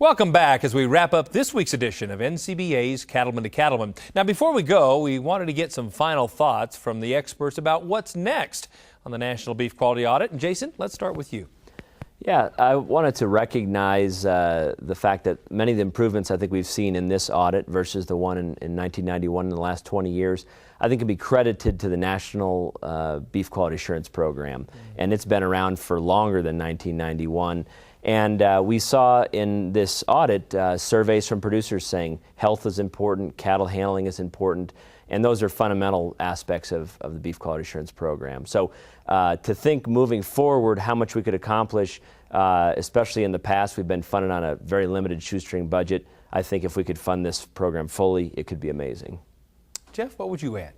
Welcome back as we wrap up this week's edition of NCBA's Cattlemen to Cattlemen. Now, before we go, we wanted to get some final thoughts from the experts about what's next on the National Beef Quality Audit. And Jason, let's start with you. Yeah, I wanted to recognize the fact that many of the improvements I think we've seen in this audit versus the one in 1991 in the last 20 years, I think can be credited to the National Beef Quality Assurance Program. And it's been around for longer than 1991. And we saw in this audit surveys from producers saying health is important, cattle handling is important, and those are fundamental aspects of the Beef Quality Assurance Program. So to think moving forward how much we could accomplish, especially in the past, we've been funded on a very limited shoestring budget. I think if we could fund this program fully, it could be amazing. Jeff, what would you add?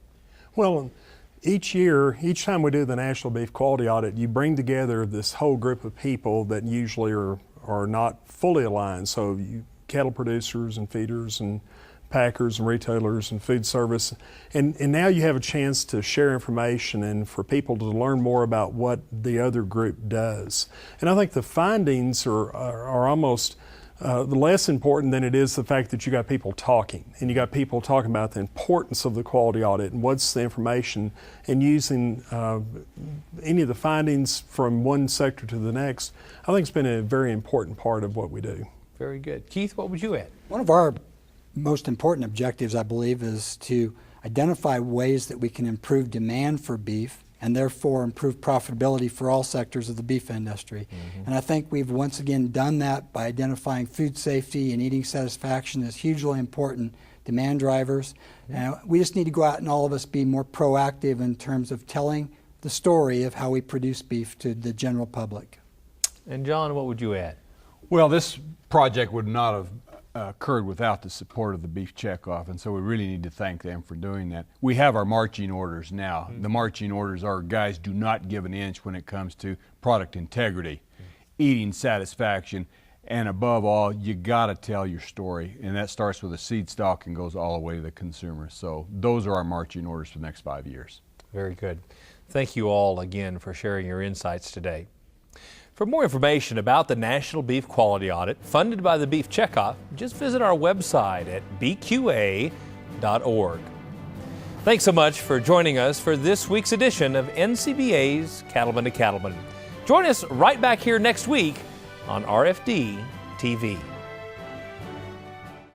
Well, each year, each time we do the National Beef Quality Audit, you bring together this whole group of people that usually are not fully aligned. So cattle producers and feeders and packers and retailers and food service. And now you have a chance to share information and for people to learn more about what the other group does. And I think the findings are almost less important than it is the fact that you got people talking, and you got people talking about the importance of the quality audit and what's the information, and using any of the findings from one sector to the next. I think it's been a very important part of what we do. Very good. Keith, what would you add? One of our most important objectives, I believe, is to identify ways that we can improve demand for beef and therefore improve profitability for all sectors of the beef industry. And I think we've once again done that by identifying food safety and eating satisfaction as hugely important demand drivers. And we just need to go out and all of us be more proactive in terms of telling the story of how we produce beef to the general public. And John, what would you add? Well, this project would not have occurred without the support of the Beef Checkoff, and so we really need to thank them for doing that. We have our marching orders now. The marching orders are guys do not give an inch when it comes to product integrity, eating satisfaction, and above all, you gotta tell your story, and that starts with a seed stock and goes all the way to the consumer. So those are our marching orders for the next 5 years. Very good. Thank you all again for sharing your insights today. For more information about the National Beef Quality Audit funded by the Beef Checkoff, just visit our website at bqa.org. Thanks so much for joining us for this week's edition of NCBA's Cattlemen to Cattlemen. Join us right back here next week on RFD TV.